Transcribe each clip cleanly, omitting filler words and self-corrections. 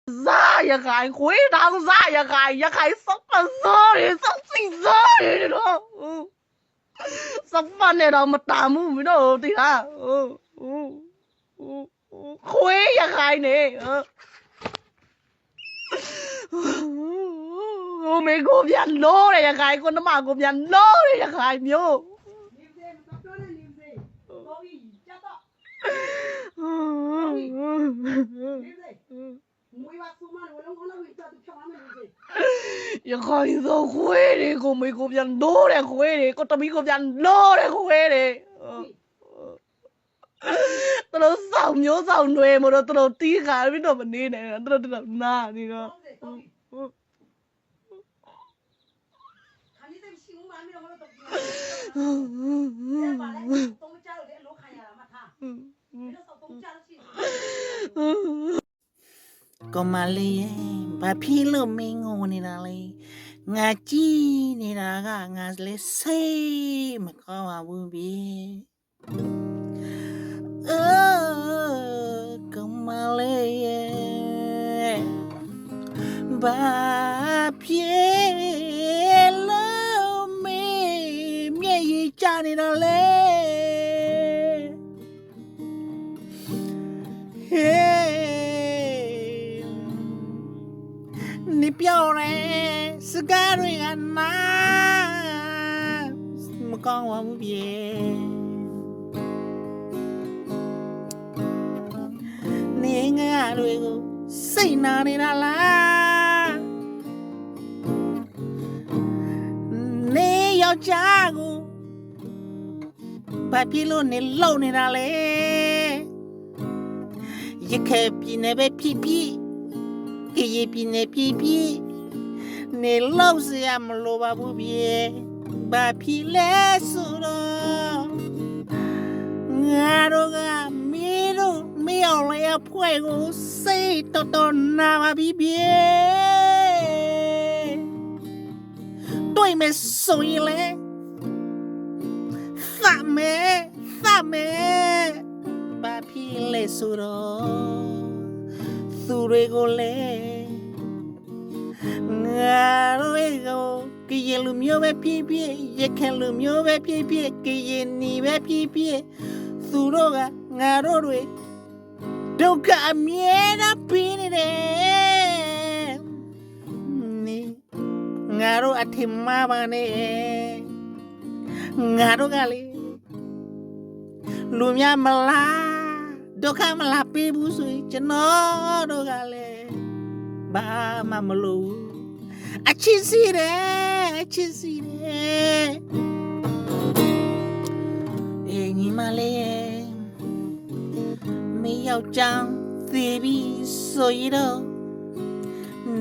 啥也开，回堂啥也开，也开什么啥的，啥สิ่啥的了，啥饭的了，么大木没到的啦，回也开呢，我没过边路的也开，我他妈过边路的也开苗。ยังคอยโซ่คุยเลยกูไม่กูยันโดเลยคุยเลยกูต้องมีกูยันโดเลยคุยเลยตลอดสาวမျိုးสาวหน่วยหมดตลอดตีขาไม่ต้องมันนี่เนี่ยตลอดหน้านี่ก็ก็มาเลยบาพี่เริ่มไม่งงนี่นะเลยงาจีนี่นะก็งาเลยเซ่มันก็ว่าบุบีก็มาเลยบาพี่เริ่มไม่เมียยีจานี่นะเลย你漂亮，是个人呐，没讲我不别。你个对个，谁拿你那啦？你要嫁个，把皮路你搂你那嘞，一开皮那边皮皮。que ye pine pipi ne lo se am lo ba bu bie ba pile suro ngaro ga mi o le a fuego se to na ba bi bie tôi me soy le fame ba pile suro Suregole Ngaro que ye lumio be pipi ye que lumio be pipi que ye ni be pipi Suroga ngarorwe Doka miera pinire Ni Ngaro atima bane Ngaro gali Lumia mala Doka malapi busui ceno dogale ba mamelu achisire ni male mi yao chang thibi soido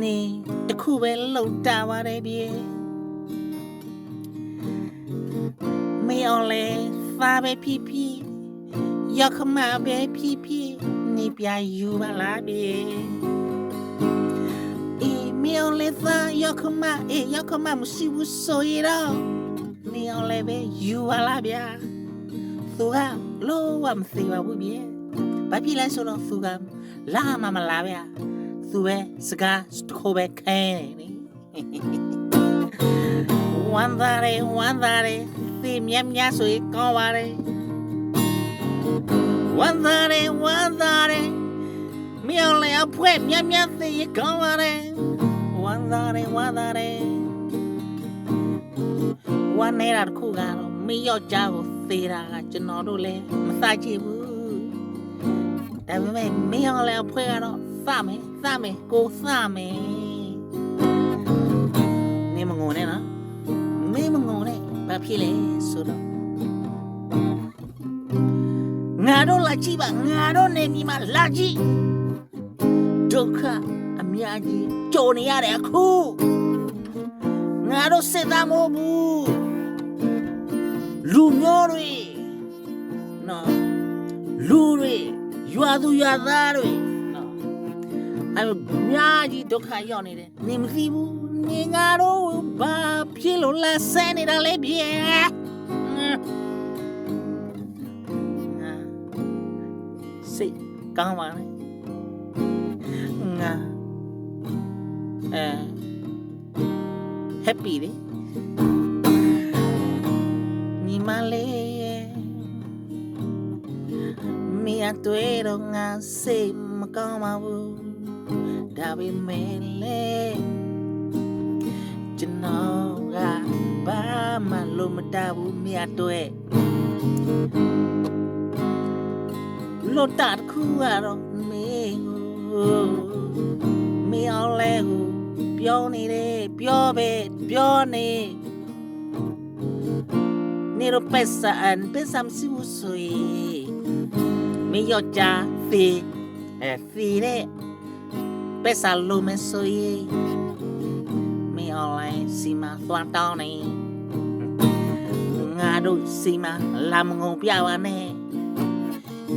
ni khu be lo ta wa de die mi ole fa be pi piยกมาเบพี่นี่ปยาอยู่บาลาเบอีเมียวเลซ่ายกมามุสิบุโซยรอเมียวเลเบอยู่บาลาเบียสุกาโลวามสิวาบุเบียปะพี่ไลโซโลสุกาลามาลาเบียสุเบสกาสโคเบแค่นี่วันดาเรสิเมียสวยก็ว่าเรWandare, mi ole a pue, mia se comare. Wandare, wanera kugaro, mi yo jago sira chinodule, masaji bu. Dame mi ole a pue aro, same, go same. Ni mangone na, papile sudo. Ngaro la chiba ngaro ne mi ma laji doka amyaji choni yare aku ngaro se damo bu lunyore no lure yuadu yadare no amyaji doka yoni de ni mribu ni ngaro ba pilo la sene da le bien si 刚完了， happy လေညီမလေးမင်းအတွေ့တော့ငါစိတ်မကောင်းပါဘူးဒါပေမဲ့လေကျွန်တော်ကဘာမှလို့မတတ်ဘူးမင်းအတွေ့လို့တတ်ခုကတော့မင်းကိုမင်းအောင်လဲကိုပြောနေတယ်ပြောပဲပြောနေနေတော့ပက်ဆန်ပက်ဆမ်စီဦးဆိုရင်မင်းယောက်ျားစီစီတဲ့ပက်ဆန်လို့မဆိုရင်မင်း online စီမသွားတောင်းနေငါတို့စီမလာမငုံပြပါနဲ့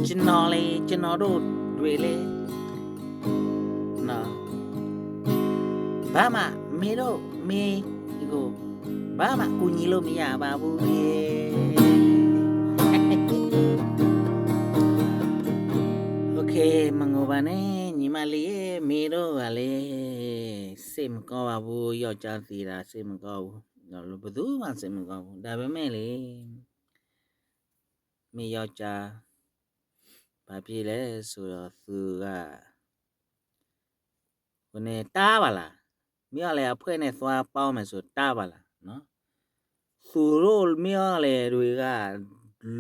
ကျွန်တော်တို့တွေလေနော်ဘာမှမင်းတို့မင်းကိုဘာမှကူညီလို့မရပါဘူးလေโอเคမငိုပါနဲ့ညီမလေးမင်းတို့ကလေစိတ်မကောင်းပါဘူးယောက်ျားသေးတာစိတ်မကောင်းဘူးဘယ်သူမှစိတ်မကောင်းဘူးဒါပေမဲ့လေမင်းယောက်ျားဘာဖြစ်လဲဆိုတော့သူကဘယ်နဲ့တားပါလားမင်းကလည်းအဖွဲ့နဲ့သွားပေါင်းမယ်ဆိုတားပါလားနော်သူတို့မင်းကလည်းတွေက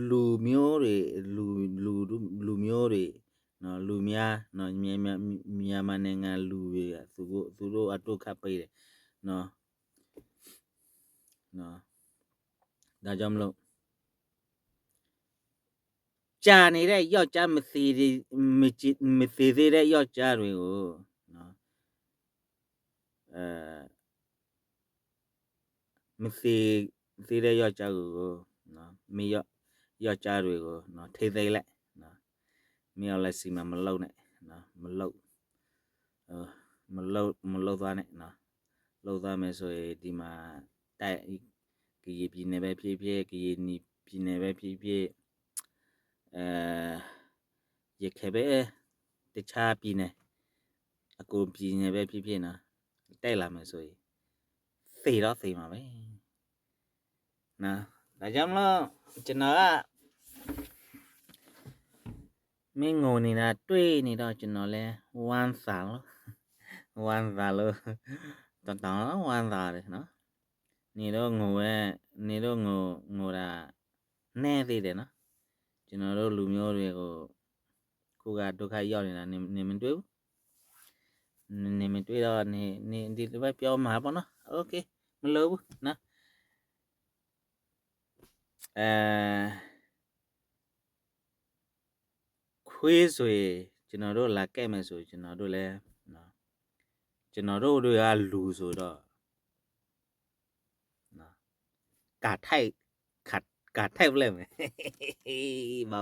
လူမျိုးတွေလူမျိုးတွေနော်လူများနော်မြန်မာနိုင်ငံလူတွေကသူတို့အတုခတ်ပေးတယ်နော်ဒါကြောင့်မလို့ကြာနေတဲ့ယောက်ျားမသေးတဲ့ယောက်ျားတွေကိုနော်မသေးတဲ့ယောက်ျားကိုနော်မယောက်ျားတွေကိုနော်ထိသိလိုက်နော်မင်းလည်းစီမမလုံနဲ့နော်မလုံသွားနဲ့နော်လုံသွားမယ်ဆိုရင်ဒီမှာတိုက်ပြည်နယ်ပဲဖြစ်ဖြစ်ပြည်နယ်ပဲဖြစ်ဖြစ်ရခဲ့ပဲတခြားပြည်နယ်အကူပြည်နယ်ပဲဖြစ်ဖြစ်နော်တိုက်လာမယ်ဆိုရင်သေမှာပဲနော်ဒါကြောင့်မလို့ကျွန်တော်ကမင်းငိုနေတာတွေ့နေတော့ကျွန်တော်လဲဝမ်းသာလို့တောင်းဝမ်းသာတယ်နော်နေတော့ငိုတာနဲ့သေးတယ်နော်ကျွန်တော်တို့လူမျိုးတွေကိုကိုကဒုက္ခရောက်နေတာနေမတွေ့ဘူးနေမတွေ့တော့နေဒီလိုပဲပြောမှာပေါ့နော်โอเคမလို့ဘူးနော်ခွေးဆိုရင်ကျွန်တော်တို့လာကဲ့မယ်ဆိုကျွန်တော်တို့လည်းနော်ကျွန်တော်တို့တွေကလူဆိုတော့နော်ကာထိုက်လဲမယ်ဘာ